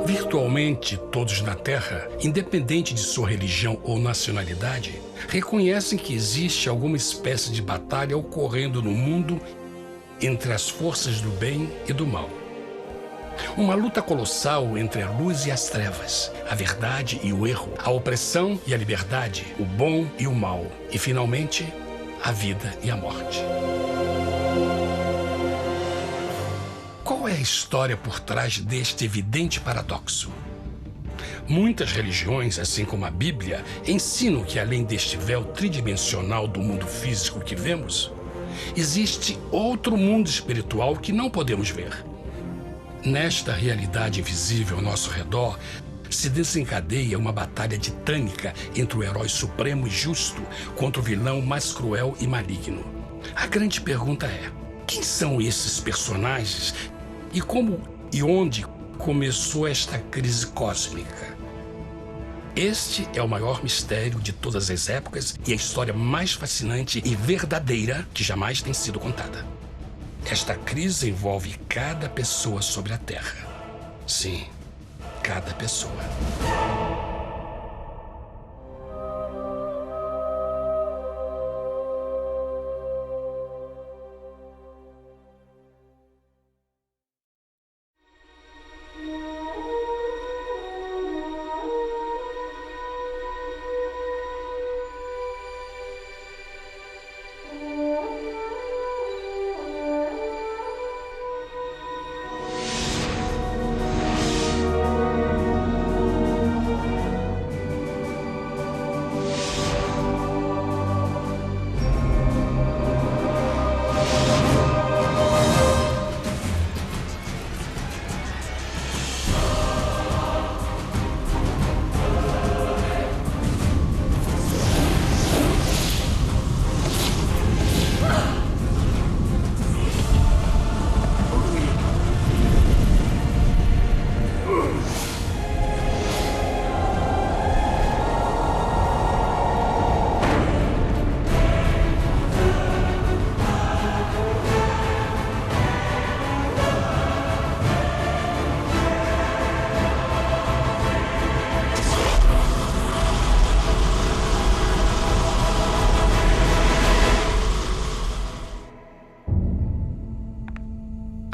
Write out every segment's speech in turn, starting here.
Virtualmente todos na Terra, independente de sua religião ou nacionalidade, reconhecem que existe alguma espécie de batalha ocorrendo no mundo entre as forças do bem e do mal. Uma luta colossal entre a luz e as trevas, a verdade e o erro, a opressão e a liberdade, o bom e o mal, e finalmente, a vida e a morte. Qual é a história por trás deste evidente paradoxo? Muitas religiões, assim como a Bíblia, ensinam que além deste véu tridimensional do mundo físico que vemos, existe outro mundo espiritual que não podemos ver. Nesta realidade invisível ao nosso redor, se desencadeia uma batalha titânica entre o herói supremo e justo contra o vilão mais cruel e maligno. A grande pergunta é: quem são esses personagens e como e onde começou esta crise cósmica? Este é o maior mistério de todas as épocas e a história mais fascinante e verdadeira que jamais tem sido contada. Esta crise envolve cada pessoa sobre a Terra. Sim, cada pessoa.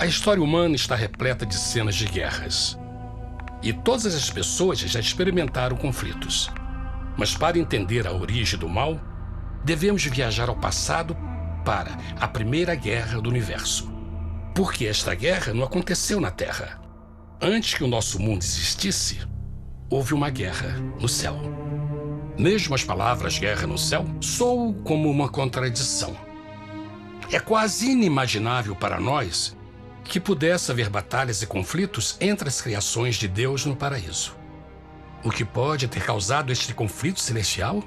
A história humana está repleta de cenas de guerras. E todas as pessoas já experimentaram conflitos. Mas para entender a origem do mal, devemos viajar ao passado para a Primeira Guerra do Universo. Porque esta guerra não aconteceu na Terra. Antes que o nosso mundo existisse, houve uma guerra no céu. Mesmo as palavras guerra no céu soam como uma contradição. É quase inimaginável para nós que pudesse haver batalhas e conflitos entre as criações de Deus no paraíso. O que pode ter causado este conflito celestial?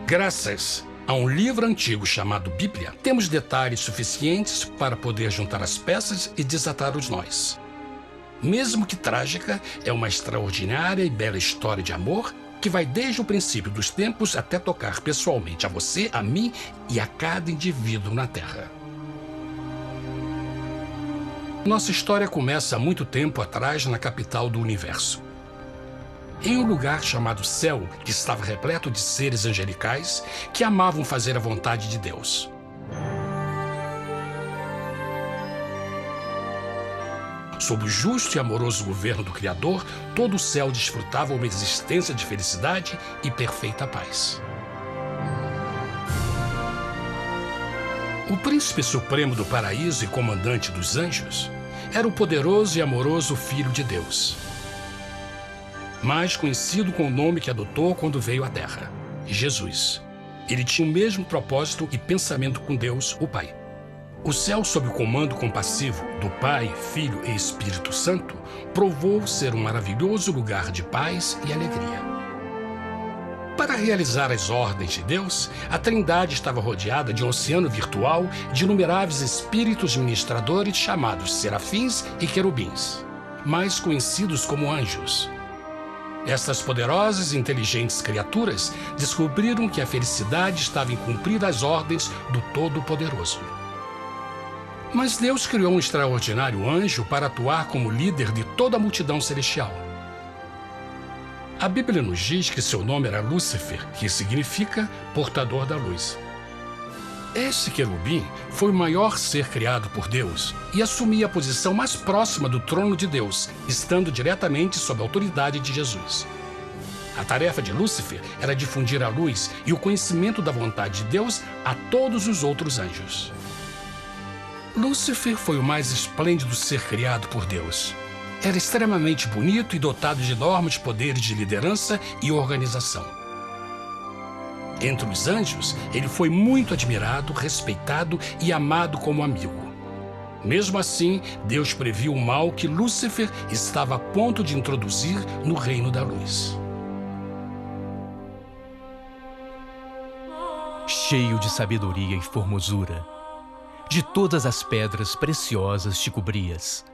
Graças a um livro antigo chamado Bíblia, temos detalhes suficientes para poder juntar as peças e desatar os nós. Mesmo que trágica, é uma extraordinária e bela história de amor que vai desde o princípio dos tempos até tocar pessoalmente a você, a mim e a cada indivíduo na Terra. Nossa história começa há muito tempo atrás na capital do universo. Em um lugar chamado Céu, que estava repleto de seres angelicais que amavam fazer a vontade de Deus. Sob o justo e amoroso governo do Criador, todo o céu desfrutava uma existência de felicidade e perfeita paz. O príncipe supremo do paraíso e comandante dos anjos era o poderoso e amoroso Filho de Deus, mais conhecido com o nome que adotou quando veio à Terra, Jesus. Ele tinha o mesmo propósito e pensamento com Deus, o Pai. O céu, sob o comando compassivo do Pai, Filho e Espírito Santo, provou ser um maravilhoso lugar de paz e alegria. Para realizar as ordens de Deus, a Trindade estava rodeada de um oceano virtual de inumeráveis espíritos ministradores chamados serafins e querubins, mais conhecidos como anjos. Estas poderosas e inteligentes criaturas descobriram que a felicidade estava em cumprir as ordens do Todo-Poderoso. Mas Deus criou um extraordinário anjo para atuar como líder de toda a multidão celestial. A Bíblia nos diz que seu nome era Lúcifer, que significa portador da luz. Este querubim foi o maior ser criado por Deus e assumia a posição mais próxima do trono de Deus, estando diretamente sob a autoridade de Jesus. A tarefa de Lúcifer era difundir a luz e o conhecimento da vontade de Deus a todos os outros anjos. Lúcifer foi o mais esplêndido ser criado por Deus. Era extremamente bonito e dotado de enormes poderes de liderança e organização. Entre os anjos, ele foi muito admirado, respeitado e amado como amigo. Mesmo assim, Deus previu o mal que Lúcifer estava a ponto de introduzir no reino da luz. Cheio de sabedoria e formosura, de todas as pedras preciosas te cobrias.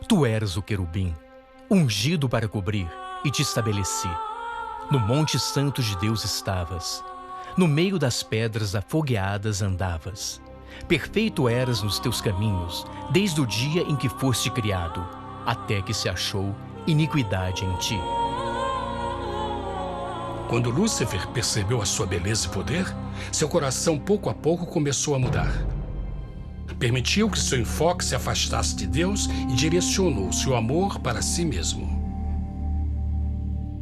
Tu eras o querubim, ungido para cobrir, e te estabeleci. No monte santo de Deus estavas. No meio das pedras afogueadas andavas. Perfeito eras nos teus caminhos, desde o dia em que foste criado, até que se achou iniquidade em ti. Quando Lúcifer percebeu a sua beleza e poder, seu coração pouco a pouco começou a mudar. Permitiu que seu enfoque se afastasse de Deus e direcionou seu amor para si mesmo.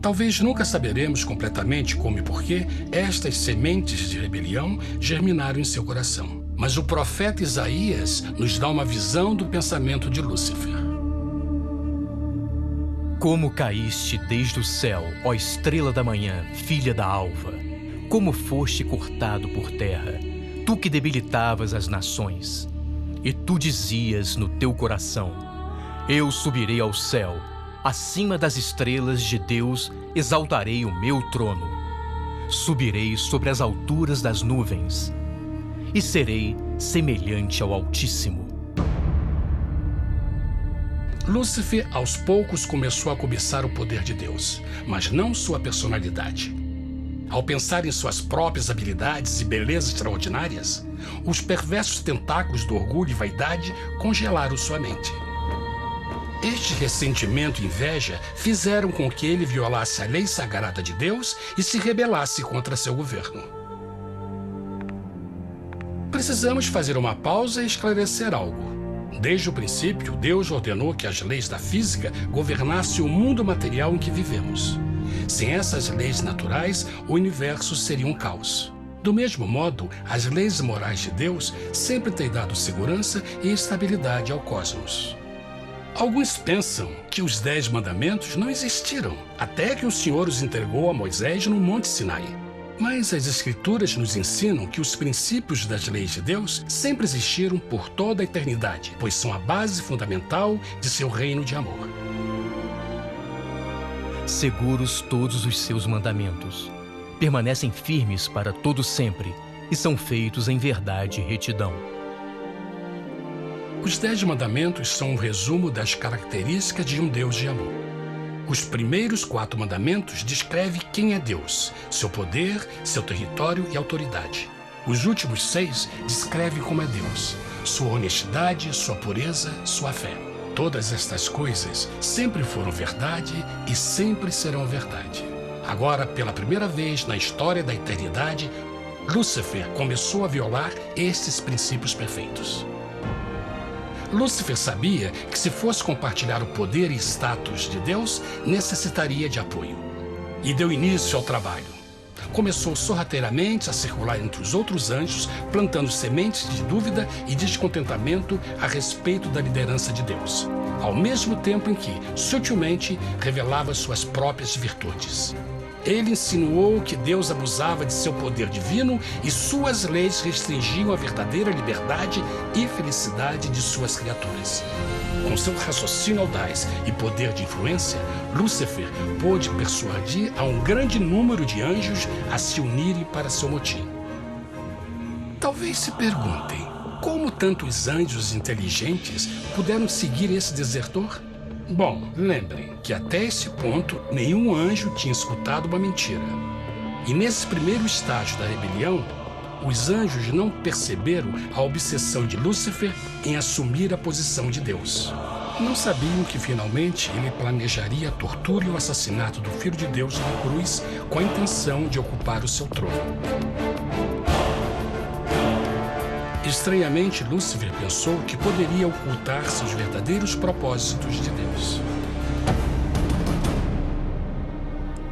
Talvez nunca saberemos completamente como e por que estas sementes de rebelião germinaram em seu coração. Mas o profeta Isaías nos dá uma visão do pensamento de Lúcifer. Como caíste desde o céu, ó estrela da manhã, filha da alva! Como foste cortado por terra, tu que debilitavas as nações! E tu dizias no teu coração: eu subirei ao céu, acima das estrelas de Deus exaltarei o meu trono. Subirei sobre as alturas das nuvens e serei semelhante ao Altíssimo. Lúcifer, aos poucos, começou a cobiçar o poder de Deus, mas não sua personalidade. Ao pensar em suas próprias habilidades e belezas extraordinárias, os perversos tentáculos do orgulho e vaidade congelaram sua mente. Este ressentimento e inveja fizeram com que ele violasse a lei sagrada de Deus e se rebelasse contra seu governo. Precisamos fazer uma pausa e esclarecer algo. Desde o princípio, Deus ordenou que as leis da física governassem o mundo material em que vivemos. Sem essas leis naturais, o universo seria um caos. Do mesmo modo, as leis morais de Deus sempre têm dado segurança e estabilidade ao cosmos. Alguns pensam que os 10 mandamentos não existiram, até que o Senhor os entregou a Moisés no Monte Sinai. Mas as Escrituras nos ensinam que os princípios das leis de Deus sempre existiram por toda a eternidade, pois são a base fundamental de seu reino de amor. Seguros todos os seus mandamentos, permanecem firmes para todo sempre e são feitos em verdade e retidão. Os 10 mandamentos são um resumo das características de um Deus de amor. Os primeiros 4 mandamentos descrevem quem é Deus, seu poder, seu território e autoridade. Os últimos 6 descrevem como é Deus, sua honestidade, sua pureza, sua fé. Todas estas coisas sempre foram verdade e sempre serão verdade. Agora, pela primeira vez na história da eternidade, Lúcifer começou a violar estes princípios perfeitos. Lúcifer sabia que se fosse compartilhar o poder e status de Deus, necessitaria de apoio. E deu início ao trabalho. Começou sorrateiramente a circular entre os outros anjos, plantando sementes de dúvida e descontentamento a respeito da liderança de Deus, ao mesmo tempo em que, sutilmente, revelava suas próprias virtudes. Ele insinuou que Deus abusava de seu poder divino e suas leis restringiam a verdadeira liberdade e felicidade de suas criaturas. Com seu raciocínio audaz e poder de influência, Lúcifer pôde persuadir a um grande número de anjos a se unirem para seu motim. Talvez se perguntem, como tantos anjos inteligentes puderam seguir esse desertor? Bom, lembrem que até esse ponto nenhum anjo tinha escutado uma mentira. E nesse primeiro estágio da rebelião, os anjos não perceberam a obsessão de Lúcifer em assumir a posição de Deus. Não sabiam que finalmente ele planejaria a tortura e o assassinato do Filho de Deus na cruz com a intenção de ocupar o seu trono. Estranhamente, Lúcifer pensou que poderia ocultar seus verdadeiros propósitos de Deus.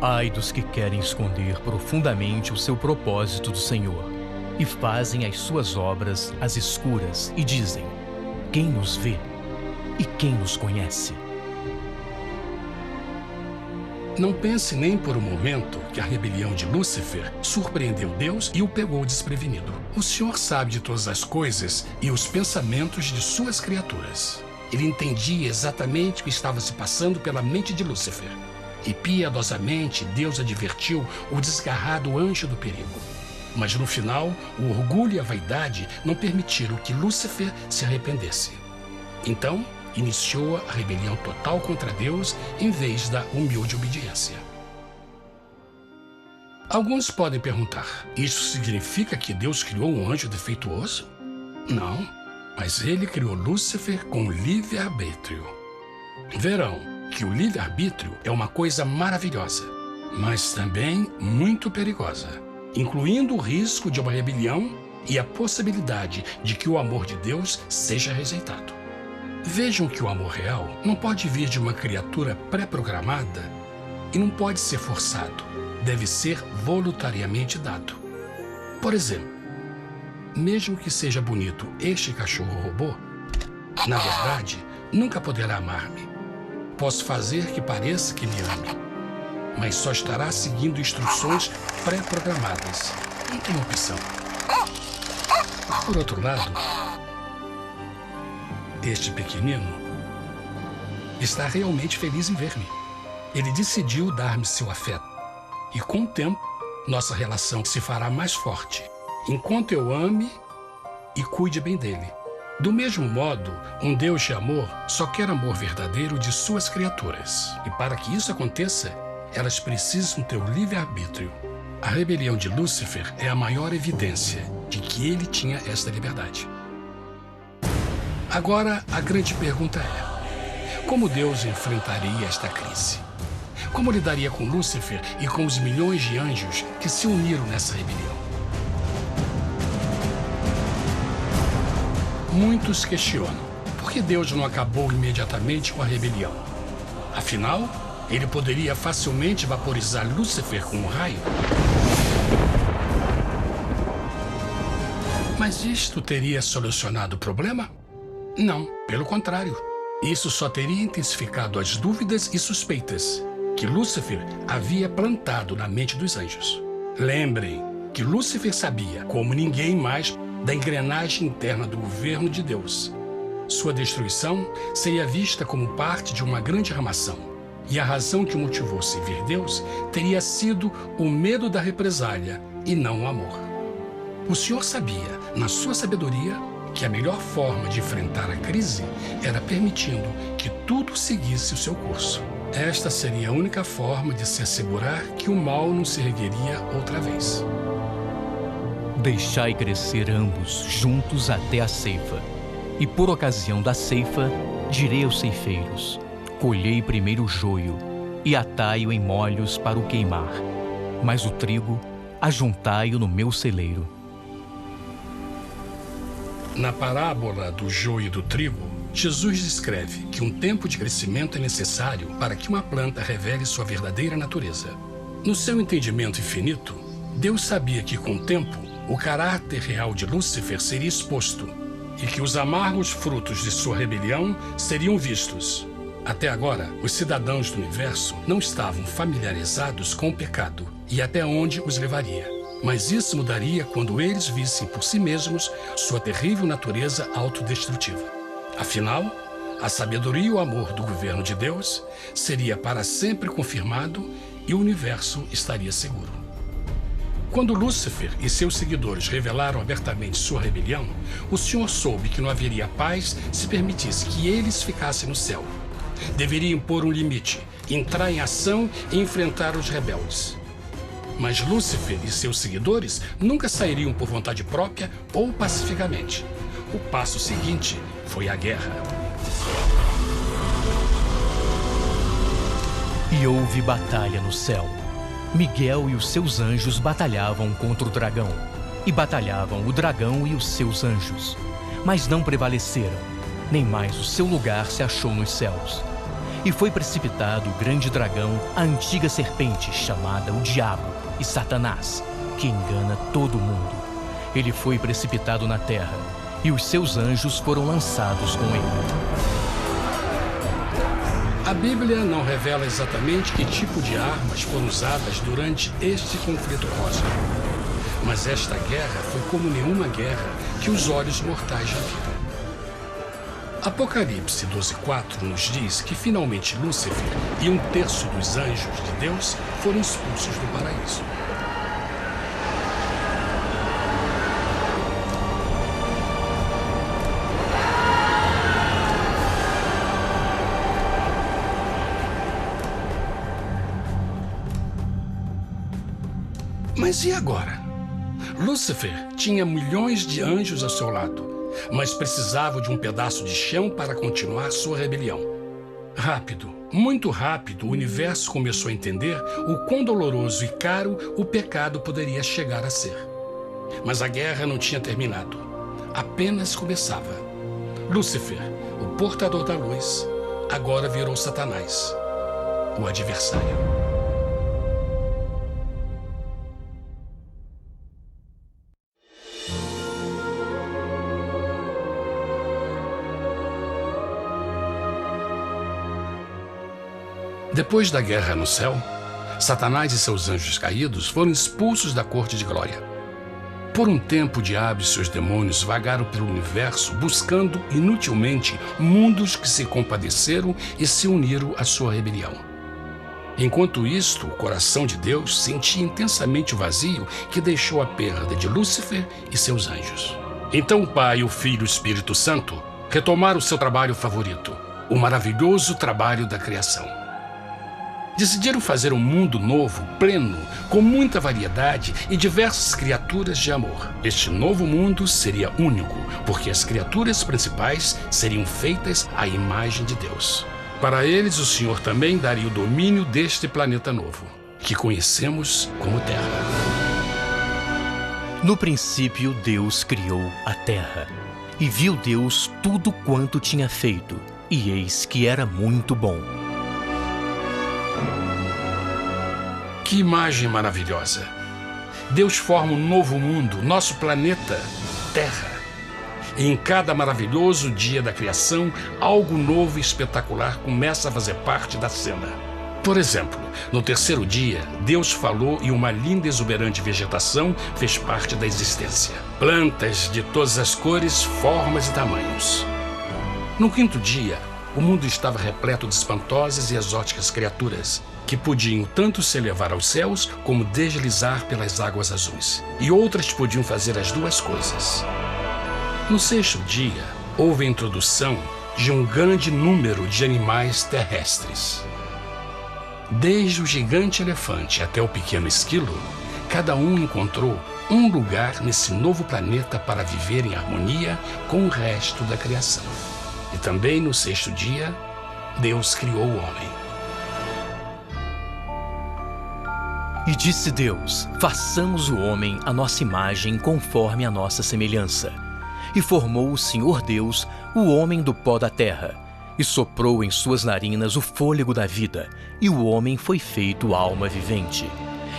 Ai dos que querem esconder profundamente o seu propósito do Senhor e fazem as suas obras às escuras e dizem: quem nos vê e quem nos conhece? Não pense nem por um momento que a rebelião de Lúcifer surpreendeu Deus e o pegou desprevenido. O Senhor sabe de todas as coisas e os pensamentos de suas criaturas. Ele entendia exatamente o que estava se passando pela mente de Lúcifer. E piedosamente Deus advertiu o desgarrado anjo do perigo. Mas no final, o orgulho e a vaidade não permitiram que Lúcifer se arrependesse. Então, iniciou a rebelião total contra Deus em vez da humilde obediência. Alguns podem perguntar: isso significa que Deus criou um anjo defeituoso? Não, mas ele criou Lúcifer com livre-arbítrio. Verão que o livre-arbítrio é uma coisa maravilhosa, mas também muito perigosa, incluindo o risco de uma rebelião e a possibilidade de que o amor de Deus seja rejeitado. Vejam que o amor real não pode vir de uma criatura pré-programada e não pode ser forçado, deve ser voluntariamente dado. Por exemplo, mesmo que seja bonito este cachorro robô, na verdade, nunca poderá amar-me. Posso fazer que pareça que me ame, mas só estará seguindo instruções pré-programadas. Não tem opção. Por outro lado, este pequenino está realmente feliz em ver-me. Ele decidiu dar-me seu afeto. E com o tempo, nossa relação se fará mais forte, enquanto eu ame e cuide bem dele. Do mesmo modo, um Deus de amor só quer amor verdadeiro de suas criaturas. E para que isso aconteça, elas precisam ter o livre-arbítrio. A rebelião de Lúcifer é a maior evidência de que ele tinha esta liberdade. Agora, a grande pergunta é: como Deus enfrentaria esta crise? Como lidaria com Lúcifer e com os milhões de anjos que se uniram nessa rebelião? Muitos questionam por que Deus não acabou imediatamente com a rebelião. Afinal, ele poderia facilmente vaporizar Lúcifer com um raio. Mas isto teria solucionado o problema? Não, pelo contrário. Isso só teria intensificado as dúvidas e suspeitas que Lúcifer havia plantado na mente dos anjos. Lembrem que Lúcifer sabia, como ninguém mais, da engrenagem interna do governo de Deus. Sua destruição seria vista como parte de uma grande armação. E a razão que o motivou servir Deus teria sido o medo da represália e não o amor. O Senhor sabia, na sua sabedoria, que a melhor forma de enfrentar a crise era permitindo que tudo seguisse o seu curso. Esta seria a única forma de se assegurar que o mal não se ergueria outra vez. Deixai crescer ambos juntos até a ceifa. E por ocasião da ceifa, direi aos ceifeiros: colhei primeiro o joio e atai-o em molhos para o queimar, mas o trigo ajuntai-o no meu celeiro. Na parábola do joio e do trigo, Jesus descreve que um tempo de crescimento é necessário para que uma planta revele sua verdadeira natureza. No seu entendimento infinito, Deus sabia que, com o tempo, o caráter real de Lúcifer seria exposto e que os amargos frutos de sua rebelião seriam vistos. Até agora, os cidadãos do universo não estavam familiarizados com o pecado e até onde os levaria. Mas isso mudaria quando eles vissem por si mesmos sua terrível natureza autodestrutiva. Afinal, a sabedoria e o amor do governo de Deus seria para sempre confirmado e o universo estaria seguro. Quando Lúcifer e seus seguidores revelaram abertamente sua rebelião, o Senhor soube que não haveria paz se permitisse que eles ficassem no céu. Deveria impor um limite, entrar em ação e enfrentar os rebeldes. Mas Lúcifer e seus seguidores nunca sairiam por vontade própria ou pacificamente. O passo seguinte foi a guerra. E houve batalha no céu. Miguel e os seus anjos batalhavam contra o dragão. E batalhavam o dragão e os seus anjos. Mas não prevaleceram, nem mais o seu lugar se achou nos céus. E foi precipitado o grande dragão, a antiga serpente, chamada o Diabo e Satanás, que engana todo mundo. Ele foi precipitado na terra, e os seus anjos foram lançados com ele. A Bíblia não revela exatamente que tipo de armas foram usadas durante este conflito cósmico. Mas esta guerra foi como nenhuma guerra que os olhos mortais já viram. Apocalipse 12:4 nos diz que finalmente Lúcifer e 1/3 dos anjos de Deus foram expulsos do paraíso. Mas e agora? Lúcifer tinha milhões de anjos ao seu lado, mas precisava de um pedaço de chão para continuar sua rebelião. Rápido, muito rápido, o universo começou a entender o quão doloroso e caro o pecado poderia chegar a ser. Mas a guerra não tinha terminado. Apenas começava. Lúcifer, o portador da luz, agora virou Satanás, o adversário. Depois da guerra no céu, Satanás e seus anjos caídos foram expulsos da corte de glória. Por um tempo, o diabo e seus demônios vagaram pelo universo buscando inutilmente mundos que se compadeceram e se uniram à sua rebelião. Enquanto isto, o coração de Deus sentia intensamente o vazio que deixou a perda de Lúcifer e seus anjos. Então o Pai, o Filho e o Espírito Santo retomaram o seu trabalho favorito, o maravilhoso trabalho da criação. Decidiram fazer um mundo novo, pleno, com muita variedade e diversas criaturas de amor. Este novo mundo seria único, porque as criaturas principais seriam feitas à imagem de Deus. Para eles, o Senhor também daria o domínio deste planeta novo, que conhecemos como Terra. No princípio, Deus criou a terra. E viu Deus tudo quanto tinha feito, e eis que era muito bom. Que imagem maravilhosa! Deus forma um novo mundo, nosso planeta, Terra. E em cada maravilhoso dia da criação, algo novo e espetacular começa a fazer parte da cena. Por exemplo, no terceiro dia, Deus falou e uma linda e exuberante vegetação fez parte da existência. Plantas de todas as cores, formas e tamanhos. No quinto dia, o mundo estava repleto de espantosas e exóticas criaturas, que podiam tanto se elevar aos céus como deslizar pelas águas azuis. E outras podiam fazer as duas coisas. No sexto dia, houve a introdução de um grande número de animais terrestres. Desde o gigante elefante até o pequeno esquilo, cada um encontrou um lugar nesse novo planeta para viver em harmonia com o resto da criação. E também no sexto dia, Deus criou o homem. E disse Deus: façamos o homem à nossa imagem conforme a nossa semelhança. E formou o Senhor Deus o homem do pó da terra, e soprou em suas narinas o fôlego da vida, e o homem foi feito alma vivente.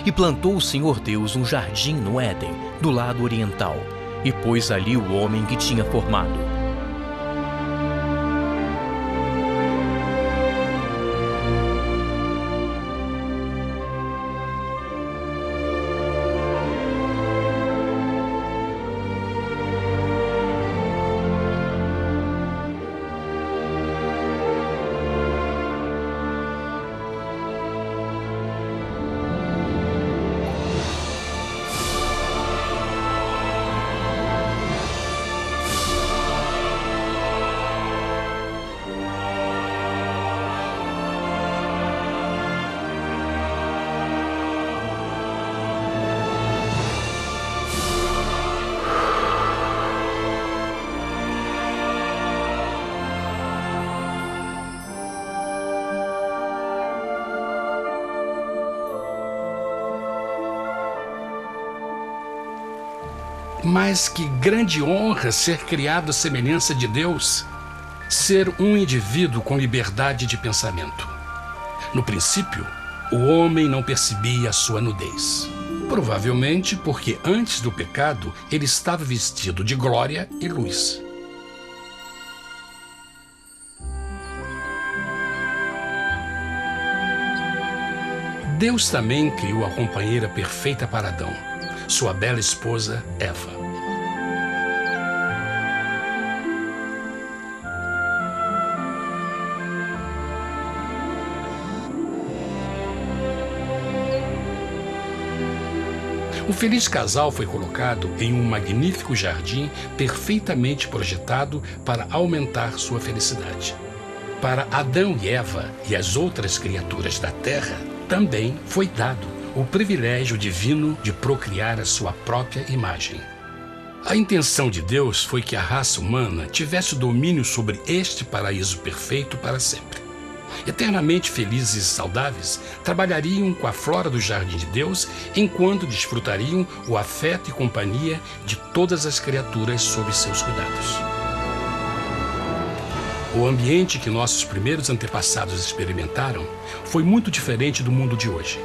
E plantou o Senhor Deus um jardim no Éden, do lado oriental, e pôs ali o homem que tinha formado. Mas que grande honra ser criado à semelhança de Deus, ser um indivíduo com liberdade de pensamento. No princípio, o homem não percebia a sua nudez. Provavelmente porque antes do pecado ele estava vestido de glória e luz. Deus também criou a companheira perfeita para Adão, sua bela esposa Eva. O feliz casal foi colocado em um magnífico jardim perfeitamente projetado para aumentar sua felicidade. Para Adão e Eva e as outras criaturas da terra, também foi dado o privilégio divino de procriar a sua própria imagem. A intenção de Deus foi que a raça humana tivesse domínio sobre este paraíso perfeito para sempre. Eternamente felizes e saudáveis, trabalhariam com a flora do jardim de Deus enquanto desfrutariam o afeto e companhia de todas as criaturas sob seus cuidados. O ambiente que nossos primeiros antepassados experimentaram foi muito diferente do mundo de hoje.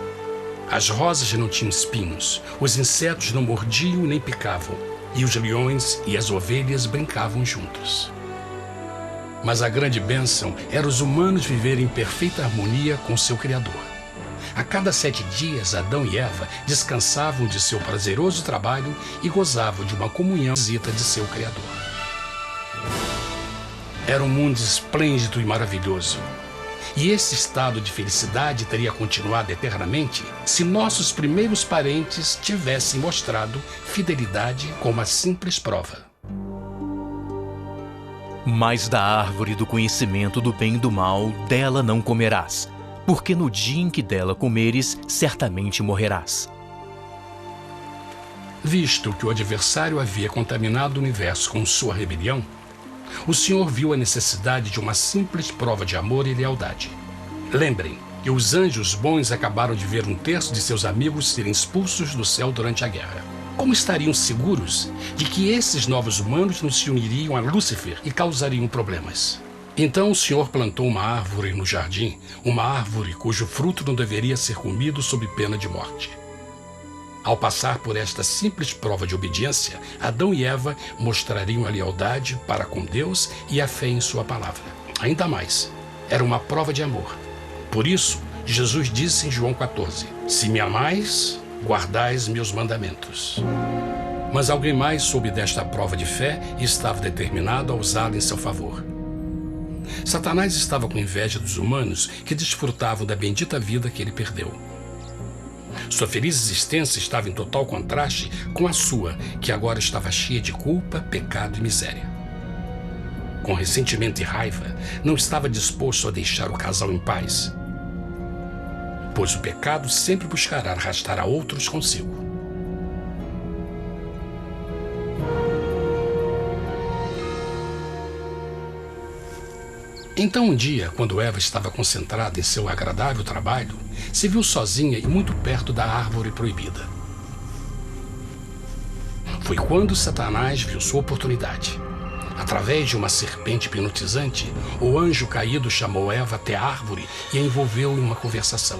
As rosas não tinham espinhos, os insetos não mordiam nem picavam, e os leões e as ovelhas brincavam juntos. Mas a grande bênção era os humanos viverem em perfeita harmonia com seu Criador. A cada 7 dias, Adão e Eva descansavam de seu prazeroso trabalho e gozavam de uma comunhão visita de seu Criador. Era um mundo esplêndido e maravilhoso. E esse estado de felicidade teria continuado eternamente se nossos primeiros parentes tivessem mostrado fidelidade como uma simples prova. Mas da árvore do conhecimento do bem e do mal, dela não comerás, porque no dia em que dela comeres, certamente morrerás. Visto que o adversário havia contaminado o universo com sua rebelião, o Senhor viu a necessidade de uma simples prova de amor e lealdade. Lembrem que os anjos bons acabaram de ver 1/3 de seus amigos serem expulsos do céu durante a guerra. Como estariam seguros de que esses novos humanos não se uniriam a Lúcifer e causariam problemas? Então o Senhor plantou uma árvore no jardim, uma árvore cujo fruto não deveria ser comido sob pena de morte. Ao passar por esta simples prova de obediência, Adão e Eva mostrariam a lealdade para com Deus e a fé em sua palavra. Ainda mais, era uma prova de amor. Por isso, Jesus disse em João 14, "Se me amais, guardais meus mandamentos." Mas alguém mais soube desta prova de fé e estava determinado a usá-la em seu favor. Satanás estava com inveja dos humanos que desfrutavam da bendita vida que ele perdeu. Sua feliz existência estava em total contraste com a sua, que agora estava cheia de culpa, pecado e miséria. Com ressentimento e raiva, não estava disposto a deixar o casal em paz, pois o pecado sempre buscará arrastar a outros consigo. Então um dia, quando Eva estava concentrada em seu agradável trabalho, se viu sozinha e muito perto da árvore proibida. Foi quando Satanás viu sua oportunidade. Através de uma serpente hipnotizante, o anjo caído chamou Eva até a árvore e a envolveu em uma conversação.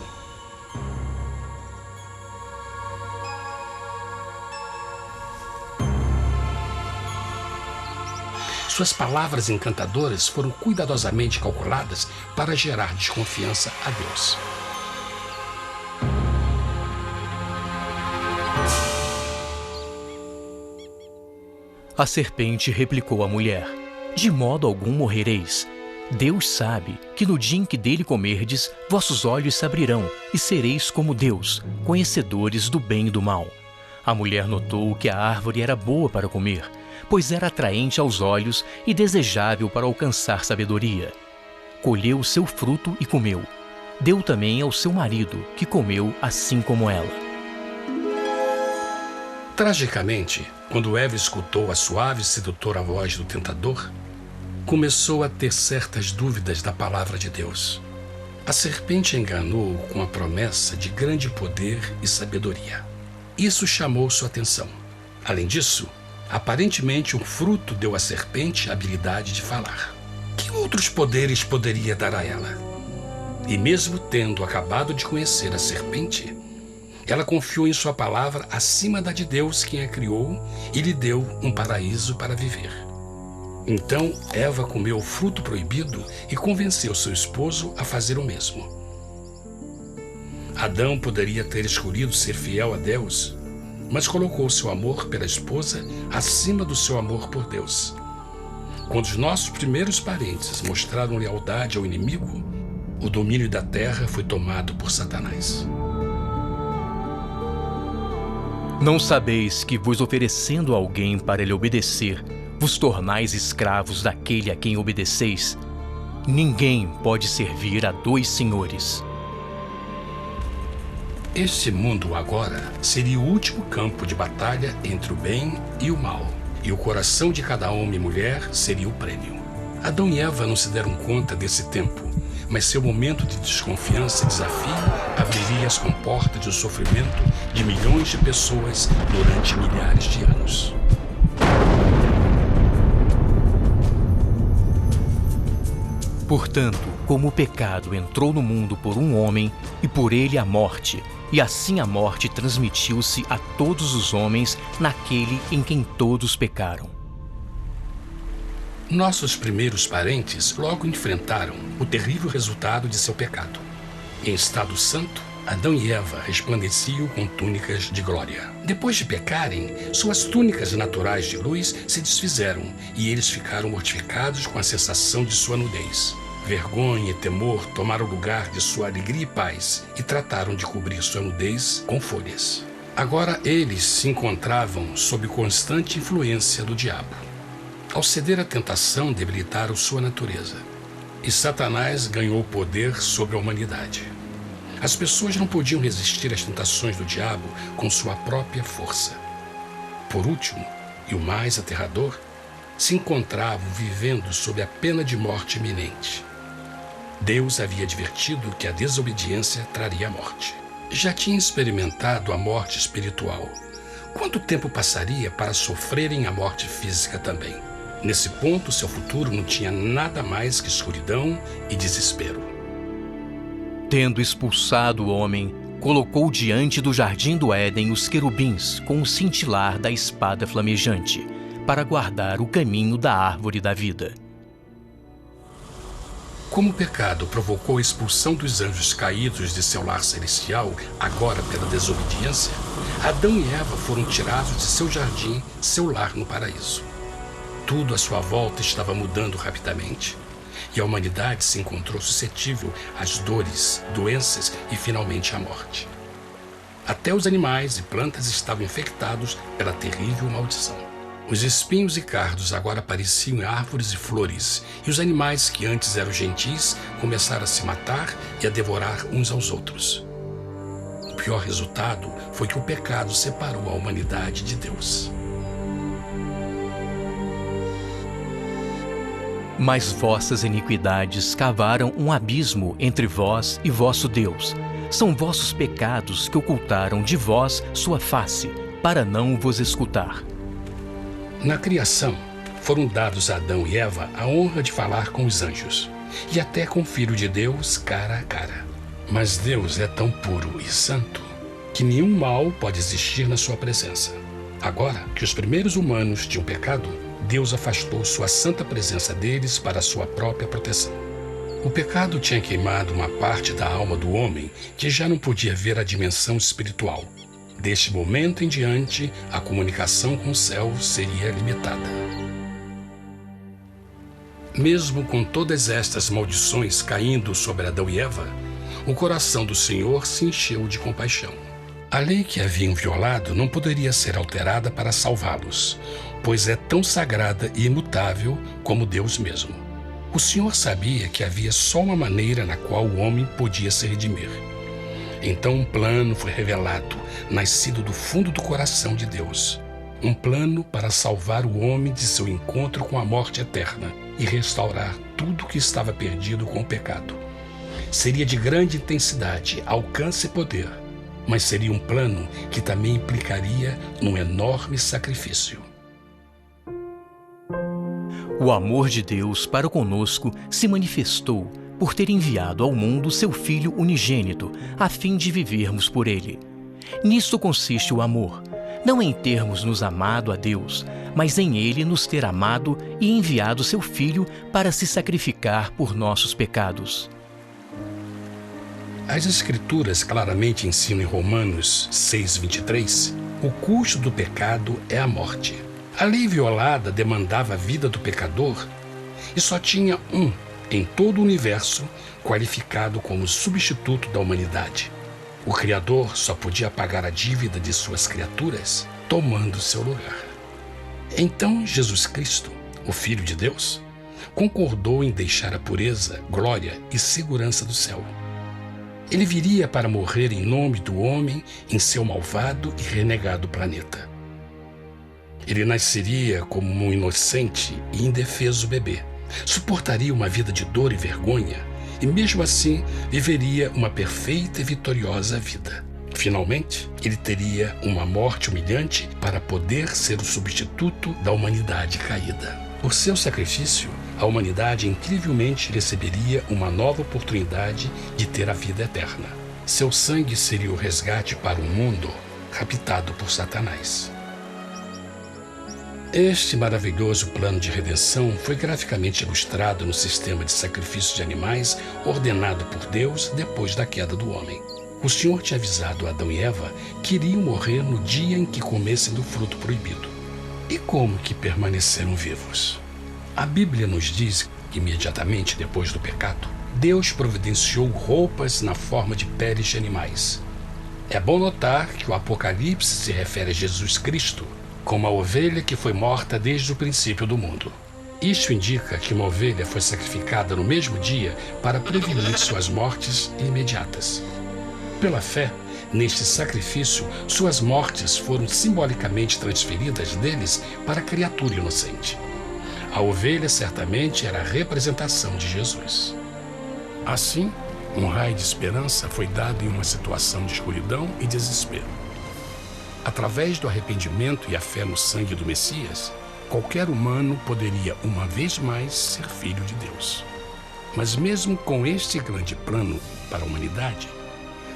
Suas palavras encantadoras foram cuidadosamente calculadas para gerar desconfiança a Deus. A serpente replicou à mulher: "De modo algum morrereis. Deus sabe que no dia em que dele comerdes, vossos olhos se abrirão e sereis como Deus, conhecedores do bem e do mal." A mulher notou que a árvore era boa para comer, pois era atraente aos olhos e desejável para alcançar sabedoria. Colheu o seu fruto e comeu. Deu também ao seu marido, que comeu assim como ela. Tragicamente, quando Eva escutou a suave e sedutora voz do tentador, começou a ter certas dúvidas da palavra de Deus. A serpente enganou-o com a promessa de grande poder e sabedoria. Isso chamou sua atenção. Além disso, Aparentemente, um fruto deu à serpente a habilidade de falar. Que outros poderes poderia dar a ela? E mesmo tendo acabado de conhecer a serpente, ela confiou em sua palavra acima da de Deus, quem a criou, e lhe deu um paraíso para viver. Então, Eva comeu o fruto proibido e convenceu seu esposo a fazer o mesmo. Adão poderia ter escolhido ser fiel a Deus, mas colocou seu amor pela esposa acima do seu amor por Deus. Quando os nossos primeiros parentes mostraram lealdade ao inimigo, o domínio da terra foi tomado por Satanás. Não sabeis que, vos oferecendo a alguém para lhe obedecer, vos tornais escravos daquele a quem obedeceis? Ninguém pode servir a dois senhores. Este mundo agora seria o último campo de batalha entre o bem e o mal, e o coração de cada homem e mulher seria o prêmio. Adão e Eva não se deram conta desse tempo, mas seu momento de desconfiança e desafio abriria as comportas do sofrimento de milhões de pessoas durante milhares de anos. Portanto, como o pecado entrou no mundo por um homem, e por ele a morte, e assim a morte transmitiu-se a todos os homens naquele em quem todos pecaram. Nossos primeiros parentes logo enfrentaram o terrível resultado de seu pecado. Em estado santo, Adão e Eva resplandeciam com túnicas de glória. Depois de pecarem, suas túnicas naturais de luz se desfizeram e eles ficaram mortificados com a sensação de sua nudez. Vergonha e temor tomaram o lugar de sua alegria e paz e trataram de cobrir sua nudez com folhas. Agora eles se encontravam sob constante influência do diabo. Ao ceder à tentação, debilitaram sua natureza. E Satanás ganhou poder sobre a humanidade. As pessoas não podiam resistir às tentações do diabo com sua própria força. Por último, e o mais aterrador, se encontravam vivendo sob a pena de morte iminente. Deus havia advertido que a desobediência traria a morte. Já tinha experimentado a morte espiritual. Quanto tempo passaria para sofrerem a morte física também? Nesse ponto, seu futuro não tinha nada mais que escuridão e desespero. Tendo expulsado o homem, colocou diante do jardim do Éden os querubins com o cintilar da espada flamejante, para guardar o caminho da árvore da vida. Como o pecado provocou a expulsão dos anjos caídos de seu lar celestial, agora pela desobediência, Adão e Eva foram tirados de seu jardim, seu lar no paraíso. Tudo à sua volta estava mudando rapidamente, e a humanidade se encontrou suscetível às dores, doenças e finalmente à morte. Até os animais e plantas estavam infectados pela terrível maldição. Os espinhos e cardos agora pareciam árvores e flores, e os animais que antes eram gentis começaram a se matar e a devorar uns aos outros. O pior resultado foi que o pecado separou a humanidade de Deus. Mas vossas iniquidades cavaram um abismo entre vós e vosso Deus. São vossos pecados que ocultaram de vós sua face, para não vos escutar. Na criação, foram dados a Adão e Eva a honra de falar com os anjos, e até com o Filho de Deus cara a cara. Mas Deus é tão puro e santo que nenhum mal pode existir na sua presença. Agora que os primeiros humanos tinham pecado, Deus afastou sua santa presença deles para a sua própria proteção. O pecado tinha queimado uma parte da alma do homem que já não podia ver a dimensão espiritual. Deste momento em diante, a comunicação com o céu seria limitada. Mesmo com todas estas maldições caindo sobre Adão e Eva, o coração do Senhor se encheu de compaixão. A lei que haviam violado não poderia ser alterada para salvá-los, pois é tão sagrada e imutável como Deus mesmo. O Senhor sabia que havia só uma maneira na qual o homem podia se redimir. Então um plano foi revelado, nascido do fundo do coração de Deus. Um plano para salvar o homem de seu encontro com a morte eterna e restaurar tudo que estava perdido com o pecado. Seria de grande intensidade, alcance e poder, mas seria um plano que também implicaria num enorme sacrifício. O amor de Deus para conosco se manifestou por ter enviado ao mundo seu Filho unigênito, a fim de vivermos por ele. Nisto consiste o amor, não em termos nos amado a Deus, mas em ele nos ter amado e enviado seu Filho para se sacrificar por nossos pecados. As Escrituras claramente ensinam em Romanos 6:23, o custo do pecado é a morte. A lei violada demandava a vida do pecador e só tinha um em todo o universo qualificado como substituto da humanidade. O Criador só podia pagar a dívida de suas criaturas tomando seu lugar. Então Jesus Cristo, o Filho de Deus, concordou em deixar a pureza, glória e segurança do céu. Ele viria para morrer em nome do homem em seu malvado e renegado planeta. Ele nasceria como um inocente e indefeso bebê, suportaria uma vida de dor e vergonha e mesmo assim viveria uma perfeita e vitoriosa vida. Finalmente, ele teria uma morte humilhante para poder ser o substituto da humanidade caída. Por seu sacrifício, a humanidade incrivelmente receberia uma nova oportunidade de ter a vida eterna. Seu sangue seria o resgate para um mundo raptado por Satanás. Este maravilhoso plano de redenção foi graficamente ilustrado no sistema de sacrifício de animais ordenado por Deus depois da queda do homem. O Senhor tinha avisado Adão e Eva que iriam morrer no dia em que comessem do fruto proibido. E como que permaneceram vivos? A Bíblia nos diz que imediatamente depois do pecado, Deus providenciou roupas na forma de peles de animais. É bom notar que o Apocalipse se refere a Jesus Cristo como a ovelha que foi morta desde o princípio do mundo. Isto indica que uma ovelha foi sacrificada no mesmo dia para prevenir suas mortes imediatas. Pela fé, neste sacrifício, suas mortes foram simbolicamente transferidas deles para a criatura inocente. A ovelha certamente era a representação de Jesus. Assim, um raio de esperança foi dado em uma situação de escuridão e desespero. Através do arrependimento e a fé no sangue do Messias, qualquer humano poderia uma vez mais ser filho de Deus. Mas mesmo com este grande plano para a humanidade,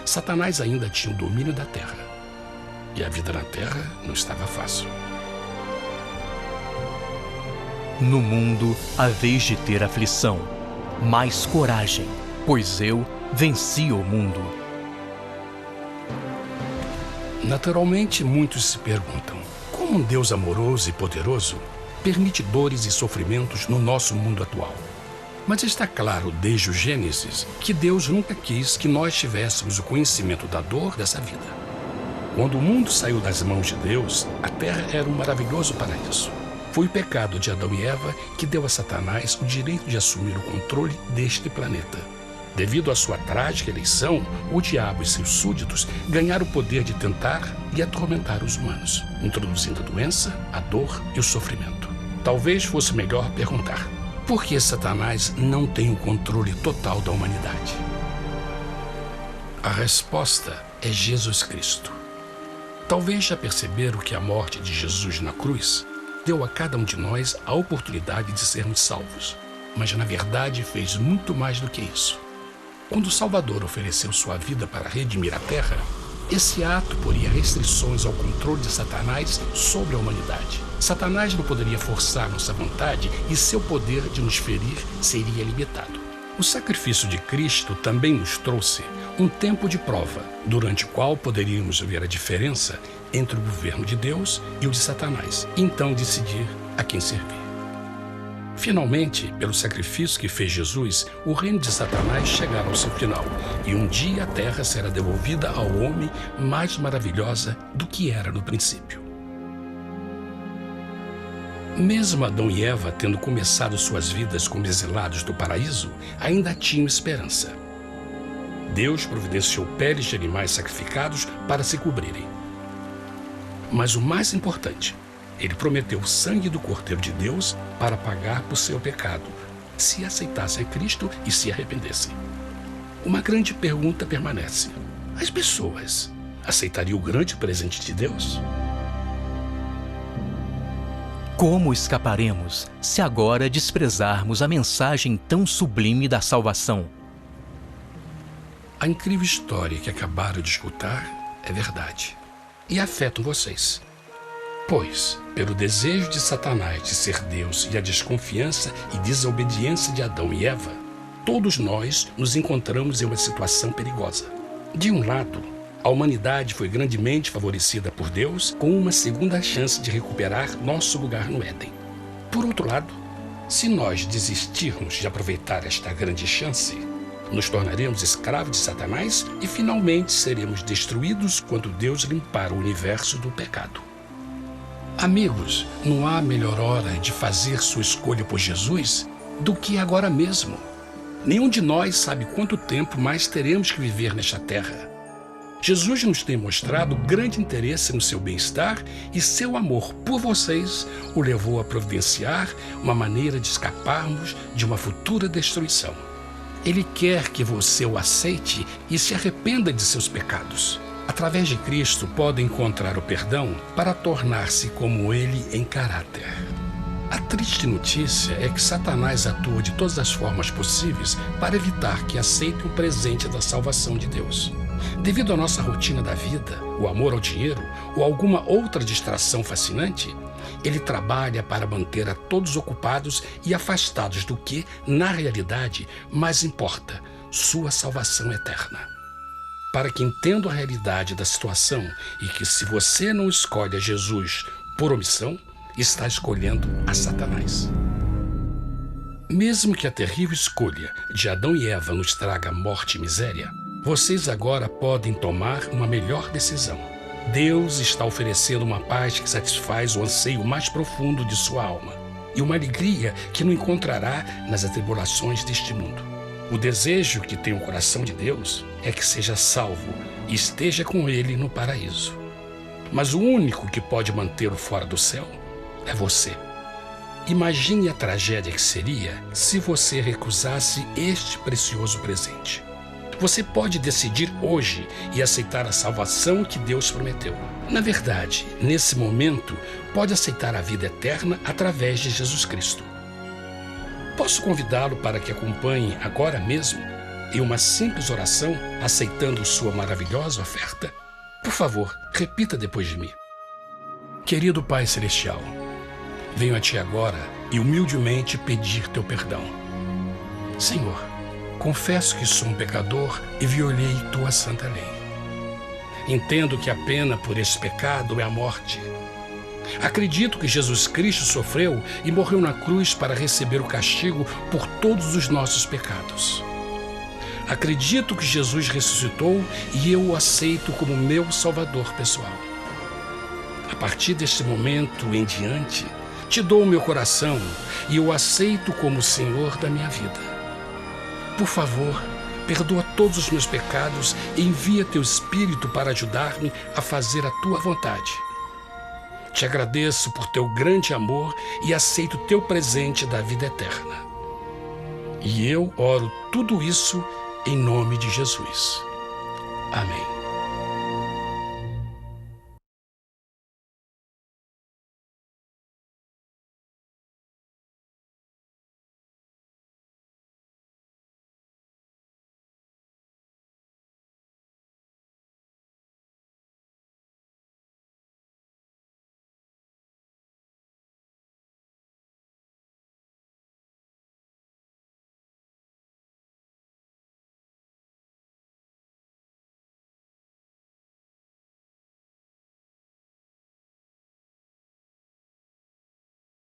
Satanás ainda tinha o domínio da terra. E a vida na terra não estava fácil. No mundo haveis de ter aflição, mas coragem, pois eu venci o mundo. Naturalmente, muitos se perguntam, como um Deus amoroso e poderoso permite dores e sofrimentos no nosso mundo atual? Mas está claro desde o Gênesis que Deus nunca quis que nós tivéssemos o conhecimento da dor dessa vida. Quando o mundo saiu das mãos de Deus, a terra era um maravilhoso paraíso. Foi o pecado de Adão e Eva que deu a Satanás o direito de assumir o controle deste planeta. Devido à sua trágica eleição, o diabo e seus súditos ganharam o poder de tentar e atormentar os humanos, introduzindo a doença, a dor e o sofrimento. Talvez fosse melhor perguntar: por que Satanás não tem o controle total da humanidade? A resposta é Jesus Cristo. Talvez já perceberam que a morte de Jesus na cruz deu a cada um de nós a oportunidade de sermos salvos, mas na verdade fez muito mais do que isso. Quando o Salvador ofereceu sua vida para redimir a terra, esse ato poria restrições ao controle de Satanás sobre a humanidade. Satanás não poderia forçar nossa vontade e seu poder de nos ferir seria limitado. O sacrifício de Cristo também nos trouxe um tempo de prova, durante o qual poderíamos ver a diferença entre o governo de Deus e o de Satanás, e então decidir a quem servir. Finalmente, pelo sacrifício que fez Jesus, o reino de Satanás chegará ao seu final, e um dia a terra será devolvida ao homem mais maravilhosa do que era no princípio. Mesmo Adão e Eva tendo começado suas vidas como exilados do paraíso, ainda tinham esperança. Deus providenciou peles de animais sacrificados para se cobrirem. Mas o mais importante, ele prometeu o sangue do Cordeiro de Deus para pagar por seu pecado, se aceitassem a Cristo e se arrependessem. Uma grande pergunta permanece: as pessoas aceitariam o grande presente de Deus? Como escaparemos se agora desprezarmos a mensagem tão sublime da salvação? A incrível história que acabaram de escutar é verdade e afeta vocês. Pois, pelo desejo de Satanás de ser Deus e a desconfiança e desobediência de Adão e Eva, todos nós nos encontramos em uma situação perigosa. De um lado, a humanidade foi grandemente favorecida por Deus com uma segunda chance de recuperar nosso lugar no Éden. Por outro lado, se nós desistirmos de aproveitar esta grande chance, nos tornaremos escravos de Satanás e finalmente seremos destruídos quando Deus limpar o universo do pecado. Amigos, não há melhor hora de fazer sua escolha por Jesus do que agora mesmo. Nenhum de nós sabe quanto tempo mais teremos que viver nesta terra. Jesus nos tem mostrado grande interesse no seu bem-estar e seu amor por vocês o levou a providenciar uma maneira de escaparmos de uma futura destruição. Ele quer que você o aceite e se arrependa de seus pecados. Através de Cristo, pode encontrar o perdão para tornar-se como Ele em caráter. A triste notícia é que Satanás atua de todas as formas possíveis para evitar que aceite o presente da salvação de Deus. Devido à nossa rotina da vida, o amor ao dinheiro ou alguma outra distração fascinante, ele trabalha para manter a todos ocupados e afastados do que, na realidade, mais importa, sua salvação eterna. Para que entendam a realidade da situação e que se você não escolhe a Jesus por omissão, está escolhendo a Satanás. Mesmo que a terrível escolha de Adão e Eva nos traga morte e miséria, vocês agora podem tomar uma melhor decisão. Deus está oferecendo uma paz que satisfaz o anseio mais profundo de sua alma e uma alegria que não encontrará nas atribulações deste mundo. O desejo que tem o coração de Deus é que seja salvo e esteja com Ele no paraíso. Mas o único que pode mantê-lo fora do céu é você. Imagine a tragédia que seria se você recusasse este precioso presente. Você pode decidir hoje e aceitar a salvação que Deus prometeu. Na verdade, nesse momento, pode aceitar a vida eterna através de Jesus Cristo. Posso convidá-lo para que acompanhe agora mesmo em uma simples oração, aceitando sua maravilhosa oferta? Por favor, repita depois de mim. Querido Pai Celestial, venho a Ti agora e humildemente pedir Teu perdão. Senhor, confesso que sou um pecador e violei Tua santa lei. Entendo que a pena por esse pecado é a morte. Acredito que Jesus Cristo sofreu e morreu na cruz para receber o castigo por todos os nossos pecados. Acredito que Jesus ressuscitou e eu o aceito como meu Salvador pessoal. A partir deste momento em diante, Te dou o meu coração e eu o aceito como o Senhor da minha vida. Por favor, perdoa todos os meus pecados e envia Teu Espírito para ajudar-me a fazer a Tua vontade. Te agradeço por Teu grande amor e aceito Teu presente da vida eterna. E eu oro tudo isso em nome de Jesus. Amém.